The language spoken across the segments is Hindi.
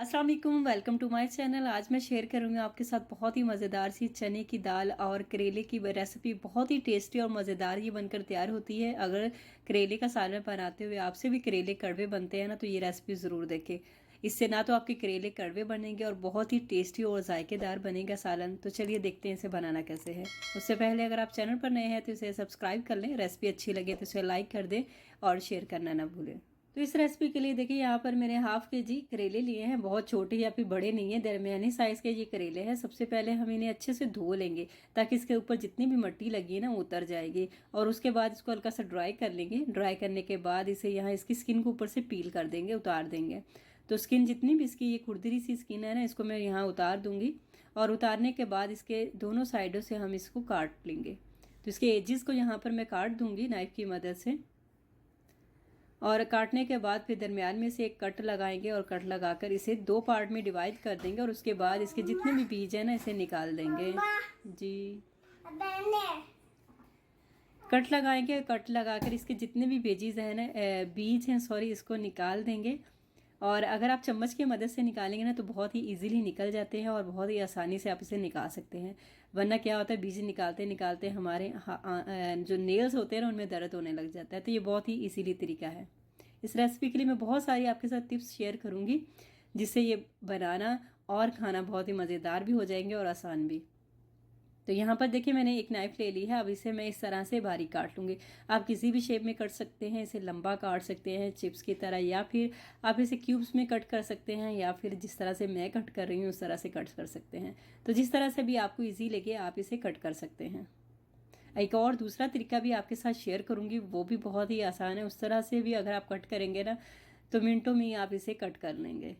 अस्सलाम वालेकुम, वेलकम टू माय चैनल। आज मैं शेयर करूंगी आपके साथ बहुत ही मज़ेदार सी चने की दाल और करेले की रेसिपी। बहुत ही टेस्टी और मज़ेदार ये बनकर तैयार होती है। अगर करेले का सालन बनाते हुए आपसे भी करेले कड़वे बनते हैं ना, तो ये रेसिपी ज़रूर देखें। इससे ना तो आपके करेले कड़वे बनेंगे और बहुत ही टेस्टी और जायकेदार बनेगा सालन। तो चलिए देखते हैं इसे बनाना कैसे है। उससे पहले अगर आप चैनल पर नए हैं तो इसे सब्सक्राइब कर लें। रेसिपी अच्छी लगे तो इसे लाइक कर दें और शेयर करना ना भूलें। तो इस रेसिपी के लिए देखिए यहाँ पर मैंने हाफ के जी करेले लिए हैं। बहुत छोटे या फिर बड़े नहीं है, दरमियानी साइज के ये करेले हैं। सबसे पहले हम इन्हें अच्छे से धो लेंगे ताकि इसके ऊपर जितनी भी मिट्टी लगी है ना वो उतर जाएगी। और उसके बाद इसको हल्का सा ड्राई कर लेंगे। ड्राई करने के बाद इसे यहाँ इसकी स्किन को ऊपर से पील कर देंगे, उतार देंगे। तो स्किन जितनी भी इसकी ये खुरदरी सी स्किन है ना, इसको मैं यहाँ उतार दूंगी। और उतारने के बाद इसके दोनों साइडों से हम इसको काट लेंगे। तो इसके एजिस को यहाँ पर मैं काट दूंगी नाइफ की मदद से। और काटने के बाद फिर दरमियान में से एक कट लगाएंगे और कट लगाकर इसे दो पार्ट में डिवाइड कर देंगे। और उसके बाद इसके जितने भी बीज हैं ना, इसे निकाल देंगे। जी, कट लगाएंगे। कट लगाकर इसके जितने भी वेजीज हैं ना, बीज हैं सॉरी, इसको निकाल देंगे। और अगर आप चम्मच की मदद से निकालेंगे ना तो बहुत ही इजीली निकल जाते हैं और बहुत ही आसानी से आप इसे निकाल सकते हैं। वरना क्या होता है, बीज निकालते निकालते हमारे जो नेल्स होते हैं ना उनमें दर्द होने लग जाता है। तो ये बहुत ही इजीली तरीका है। इस रेसिपी के लिए मैं बहुत सारी आपके साथ टिप्स शेयर करूंगी, जिससे ये बनाना और खाना बहुत ही मज़ेदार भी हो जाएंगे और आसान भी। तो यहाँ पर देखिए मैंने एक नाइफ ले ली है। अब इसे मैं इस तरह से बारीक काट लूँगी। आप किसी भी शेप में कट सकते हैं। इसे लंबा काट सकते हैं चिप्स की तरह, या फिर आप इसे क्यूब्स में कट कर सकते हैं, या फिर जिस तरह से मैं कट कर रही हूँ उस तरह से कट कर सकते हैं। तो जिस तरह से भी आपको ईजी लगे आप इसे कट कर सकते हैं। एक और दूसरा तरीका भी आपके साथ शेयर करूँगी, वो भी बहुत ही आसान है। उस तरह से भी अगर आप कट करेंगे ना तो मिनटों में ही आप इसे कट कर लेंगे।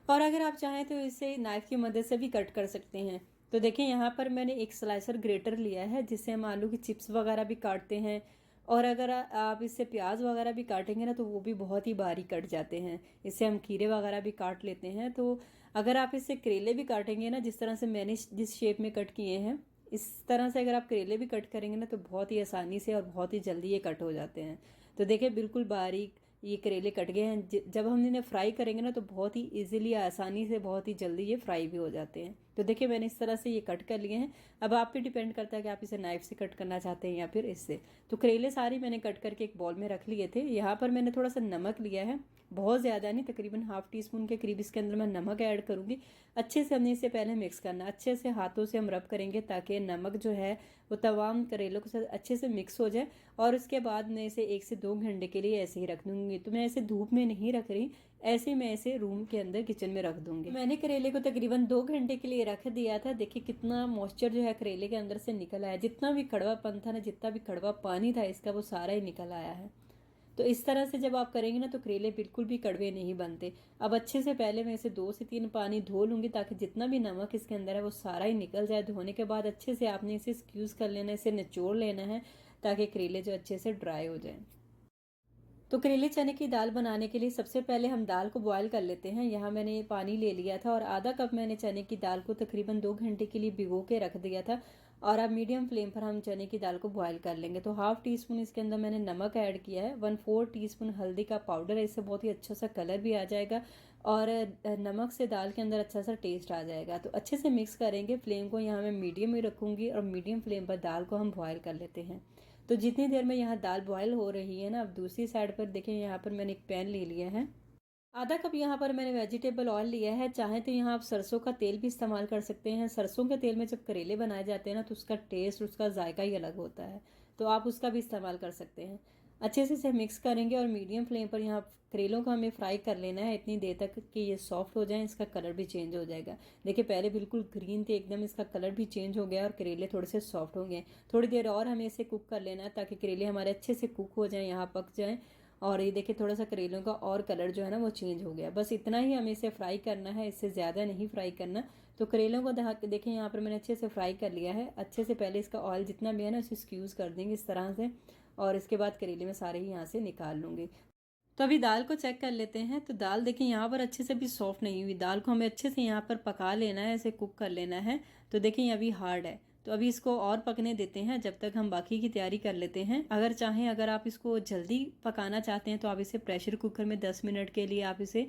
और अगर आप चाहें तो इसे नाइफ की मदद से भी कट कर सकते हैं। तो देखिए यहाँ पर मैंने एक स्लाइसर ग्रेटर लिया है, जिससे हम आलू की चिप्स वगैरह भी काटते हैं। और अगर आप इससे प्याज वगैरह भी काटेंगे ना तो वो भी बहुत ही बारीक कट जाते हैं। इससे हम खीरे वगैरह भी काट लेते हैं। तो अगर आप इससे करेले भी काटेंगे ना, जिस तरह से मैंने जिस शेप में कट किए हैं, इस तरह से अगर आप करेले भी कट करेंगे ना तो बहुत ही आसानी से और बहुत ही जल्दी ये कट हो जाते हैं। तो देखिए बिल्कुल बारीक ये करेले कट गए हैं। जब हम इन्हें फ्राई करेंगे ना तो बहुत ही इजीली, आसानी से, बहुत ही जल्दी ये फ्राई भी हो जाते हैं। तो देखिए मैंने इस तरह से ये कट कर लिए हैं। अब आप पे डिपेंड करता है कि आप इसे नाइफ से कट करना चाहते हैं या फिर इससे। तो करेले सारे मैंने कट करके एक बॉल में रख लिए थे। यहाँ पर मैंने थोड़ा सा नमक लिया है, बहुत ज़्यादा नहीं, तकरीबन हाफ टी स्पून के करीब इसके अंदर मैं नमक ऐड करूँगी। अच्छे से हमने इसे पहले मिक्स करना, अच्छे से हाथों से हम रब करेंगे ताकि नमक जो है वो तमाम करेलों के साथ अच्छे से मिक्स हो जाए। और उसके बाद मैं इसे 1 से 2 घंटे के लिए ऐसे ही रख दूँगी। तो मैं ऐसे धूप में नहीं रख रही, ऐसे मैं इसे रूम के अंदर किचन में रख दूँगी। मैंने करेले को तकरीबन 2 घंटे के लिए रख दिया था। देखिए कितना मॉइस्चर जो है करेले के अंदर से निकल आया। जितना भी कड़वापन था ना, जितना भी कड़वा पानी था इसका, वो सारा ही निकल आया है। तो इस तरह से जब आप करेंगे ना तो करेले बिल्कुल भी कड़वे नहीं बनते। अब अच्छे से पहले मैं इसे 2 से 3 पानी धो लूँगी ताकि जितना भी नमक इसके अंदर है वो सारा ही निकल जाए। धोने के बाद अच्छे से आपने इसे स्क्यूज़ कर लेना है, इसे निचोड़ लेना है ताकि करेले जो अच्छे से ड्राई हो जाएं। तो करेले चने की दाल बनाने के लिए सबसे पहले हम दाल को बॉयल कर लेते हैं। यहाँ मैंने पानी ले लिया था और आधा कप मैंने चने की दाल को तकरीबन 2 घंटे के लिए भिगो के रख दिया था। और अब मीडियम फ्लेम पर हम चने की दाल को बॉयल कर लेंगे। तो हाफ टी स्पून इसके अंदर मैंने नमक ऐड किया है, 1/4 टीस्पून हल्दी का पाउडर है, इससे बहुत ही अच्छा सा कलर भी आ जाएगा और नमक से दाल के अंदर अच्छा सा टेस्ट आ जाएगा। तो अच्छे से मिक्स करेंगे। फ्लेम को यहाँ मैं मीडियम में रखूँगी और मीडियम फ्लेम पर दाल को हम बॉयल कर लेते हैं। तो जितनी देर में यहाँ दाल बॉयल हो रही है ना, अब दूसरी साइड पर देखें, यहाँ पर मैंने एक पैन ले लिया है। आधा कप यहाँ पर मैंने वेजिटेबल ऑयल लिया है। चाहे तो यहाँ आप सरसों का तेल भी इस्तेमाल कर सकते हैं। सरसों के तेल में जब करेले बनाए जाते हैं ना तो उसका टेस्ट, उसका जायका ही अलग होता है। तो आप उसका भी इस्तेमाल कर सकते हैं। अच्छे से इसे मिक्स करेंगे और मीडियम फ्लेम पर यहाँ करेलों को हमें फ्राई कर लेना है इतनी देर तक कि ये सॉफ्ट हो जाए, इसका कलर भी चेंज हो जाएगा। देखिए पहले बिल्कुल ग्रीन थे एकदम, इसका कलर भी चेंज हो गया और करेले थोड़े से सॉफ्ट हो गए। थोड़ी देर और हमें इसे कुक कर लेना है ताकि करेले हमारे अच्छे से कुक हो जाएं, यहाँ पक जाएं। और ये देखिए थोड़ा सा करेलों का और कलर जो है ना वो चेंज हो गया। बस इतना ही हमें इसे फ्राई करना है, इससे ज़्यादा नहीं फ्राई करना। तो करेलों को देखिए यहाँ पर मैंने अच्छे से फ्राई कर लिया है। अच्छे से पहले इसका ऑयल जितना भी है ना उसे स्क्यूज़ कर देंगे इस तरह से, और इसके बाद करेले में सारे ही यहाँ से निकाल लूँगी। तो अभी दाल को चेक कर लेते हैं। तो दाल देखिए यहाँ पर अच्छे से भी सॉफ्ट नहीं हुई। दाल को हमें अच्छे से यहाँ पर पका लेना है, इसे कुक कर लेना है। तो देखिए ये अभी हार्ड है, तो अभी इसको और पकने देते हैं जब तक हम बाकी की तैयारी कर लेते हैं। अगर चाहें, अगर आप इसको जल्दी पकाना चाहते हैं तो आप इसे प्रेशर कुकर में 10 मिनट के लिए आप इसे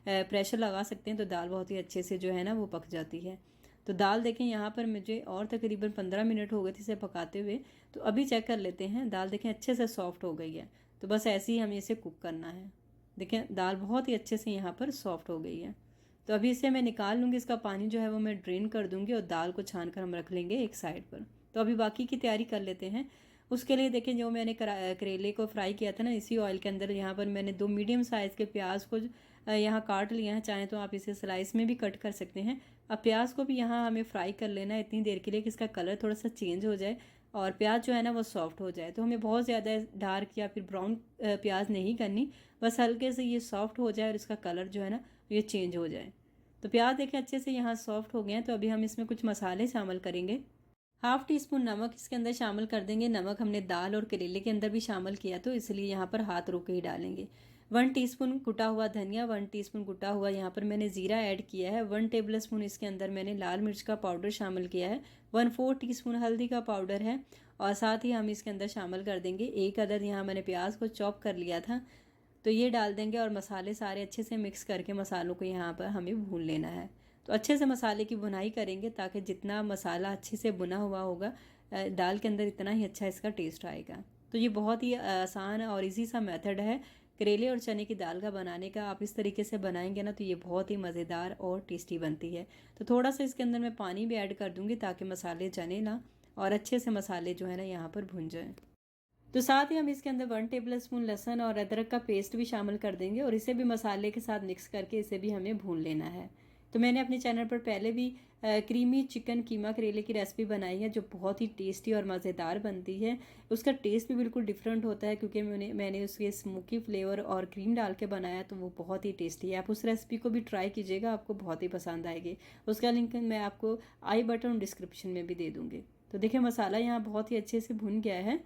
प्रेशर लगा सकते हैं तो दाल बहुत ही अच्छे से जो है ना वो पक जाती है। तो दाल देखें यहाँ पर मुझे और तकरीबन 15 मिनट हो गए थे इसे पकाते हुए। तो अभी चेक कर लेते हैं, दाल देखें अच्छे से सॉफ्ट हो गई है। तो बस ऐसे ही हमें इसे कुक करना है। देखें दाल बहुत ही अच्छे से यहाँ पर सॉफ्ट हो गई है। तो अभी इसे मैं निकाल लूँगी, इसका पानी जो है वो मैं ड्रेन कर दूँगी और दाल को छान कर हम रख लेंगे एक साइड पर। तो अभी बाकी की तैयारी कर लेते हैं। उसके लिए देखें जो मैंने करेले को फ्राई किया था ना, इसी ऑयल के अंदर यहाँ पर मैंने 2 मीडियम साइज़ के प्याज को यहाँ काट लिया है। चाहें तो आप इसे स्लाइस में भी कट कर सकते हैं। अब प्याज को भी यहाँ हमें फ्राई कर लेना है इतनी देर के लिए कि इसका कलर थोड़ा सा चेंज हो जाए और प्याज जो है ना वो सॉफ्ट हो जाए। तो हमें बहुत ज़्यादा डार्क या फिर ब्राउन प्याज नहीं करनी, बस हल्के से ये सॉफ्ट हो जाए और इसका कलर जो है ना ये चेंज हो जाए। तो प्याज देखें अच्छे से यहाँ सॉफ्ट हो गए हैं। तो अभी हम इसमें कुछ मसाले शामिल करेंगे। हाफ़ टी स्पून नमक इसके अंदर शामिल कर देंगे। नमक हमने दाल और करेले के अंदर भी शामिल किया तो इसलिए यहाँ पर हाथ रोक के ही डालेंगे। 1 टीस्पून कुटा हुआ धनिया, 1 टीस्पून कुटा हुआ यहाँ पर मैंने ज़ीरा ऐड किया है। 1 टेबल स्पून इसके अंदर मैंने लाल मिर्च का पाउडर शामिल किया है। 1/4 टीस्पून हल्दी का पाउडर है और साथ ही हम इसके अंदर शामिल कर देंगे 1 अदद यहाँ मैंने प्याज को चॉप कर लिया था तो ये डाल देंगे और मसाले सारे अच्छे से मिक्स करके मसालों को यहाँ पर हमें भून लेना है। तो अच्छे से मसाले की भुनाई करेंगे ताकि जितना मसाला अच्छे से भुना हुआ होगा दाल के अंदर इतना ही अच्छा इसका टेस्ट आएगा। तो ये बहुत ही आसान और इजी सा मेथड है करेले और चने की दाल का बनाने का। आप इस तरीके से बनाएंगे ना तो ये बहुत ही मज़ेदार और टेस्टी बनती है। तो थोड़ा सा इसके अंदर मैं पानी भी ऐड कर दूँगी ताकि मसाले जने ना और अच्छे से मसाले जो है ना यहाँ पर भुन जाएँ। तो साथ ही हम इसके अंदर 1 टेबल स्पून लहसुन और अदरक का पेस्ट भी शामिल कर देंगे और इसे भी मसाले के साथ मिक्स करके इसे भी हमें भून लेना है। तो मैंने अपने चैनल पर पहले भी क्रीमी चिकन कीमा करेले की रेसिपी बनाई है जो बहुत ही टेस्टी और मज़ेदार बनती है। उसका टेस्ट भी बिल्कुल डिफरेंट होता है क्योंकि मैंने उसके स्मोकी फ्लेवर और क्रीम डाल के बनाया तो वो बहुत ही टेस्टी है। आप उस रेसिपी को भी ट्राई कीजिएगा, आपको बहुत ही पसंद आएगी। उसका लिंक मैं आपको आई बटन डिस्क्रिप्शन में भी दे दूँगी। तो देखिए मसाला यहाँ बहुत ही अच्छे से भुन गया है।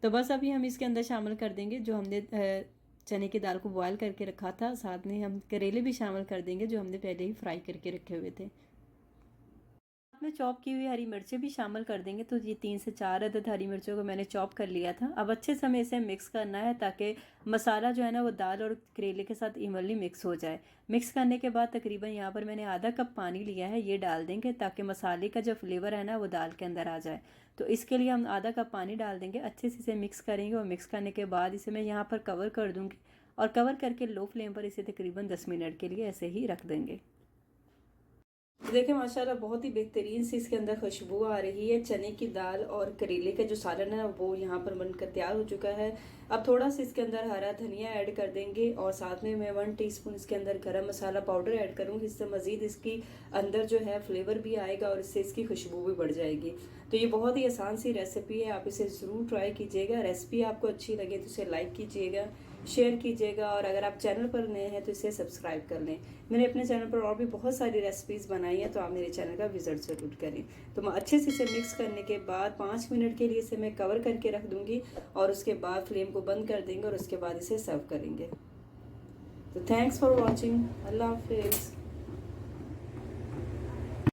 तो बस अभी हम इसके अंदर शामिल कर देंगे जो हमने चने की दाल को बॉयल करके रखा था। साथ में हम करेले भी शामिल कर देंगे जो हमने पहले ही फ्राई करके रखे हुए थे। साथ में चॉप की हुई हरी मिर्चें भी शामिल कर देंगे। तो ये 3 से 4 अदद हरी मिर्चों को मैंने चॉप कर लिया था। अब अच्छे से हमें इसे मिक्स करना है ताकि मसाला जो है ना वो दाल और करेले के साथ इवनली मिक्स हो जाए। मिक्स करने के बाद तकरीबन यहाँ पर मैंने आधा कप पानी लिया है, ये डाल देंगे ताकि मसाले का जो फ्लेवर है ना वो दाल के अंदर आ जाए। तो इसके लिए हम आधा कप पानी डाल देंगे, अच्छे से इसे मिक्स करेंगे और मिक्स करने के बाद इसे मैं यहाँ पर कवर कर दूँगी और कवर करके लो फ्लेम पर इसे तकरीबन 10 मिनट के लिए ऐसे ही रख देंगे। देखिए माशाल्लाह बहुत ही बेहतरीन सी इसके अंदर खुशबू आ रही है। चने की दाल और करेले का जो सालन है वो यहाँ पर बनकर तैयार हो चुका है। अब थोड़ा सा इसके अंदर हरा धनिया ऐड कर देंगे और साथ में मैं 1 टीस्पून इसके अंदर गरम मसाला पाउडर ऐड करूँगी। इससे मज़ीद इसकी अंदर जो है फ्लेवर भी आएगा और इससे इसकी खुशबू भी बढ़ जाएगी। तो ये बहुत ही आसान सी रेसिपी है, आप इसे ज़रूर ट्राई कीजिएगा। रेसिपी आपको अच्छी लगे तो इसे लाइक कीजिएगा, शेयर कीजिएगा और अगर आप चैनल पर नए हैं तो इसे सब्सक्राइब कर लें। मैंने अपने चैनल पर और भी बहुत सारी रेसिपीज़ बनाई हैं तो आप मेरे चैनल का विजिट ज़रूर करें। तो मैं अच्छे से इसे मिक्स करने के बाद 5 मिनट के लिए इसे मैं कवर करके रख दूँगी और उसके बाद फ्लेम को बंद कर देंगे और उसके बाद इसे सर्व करेंगे। तो थैंक्स फॉर वॉचिंग। अल्लाह हाफिज़।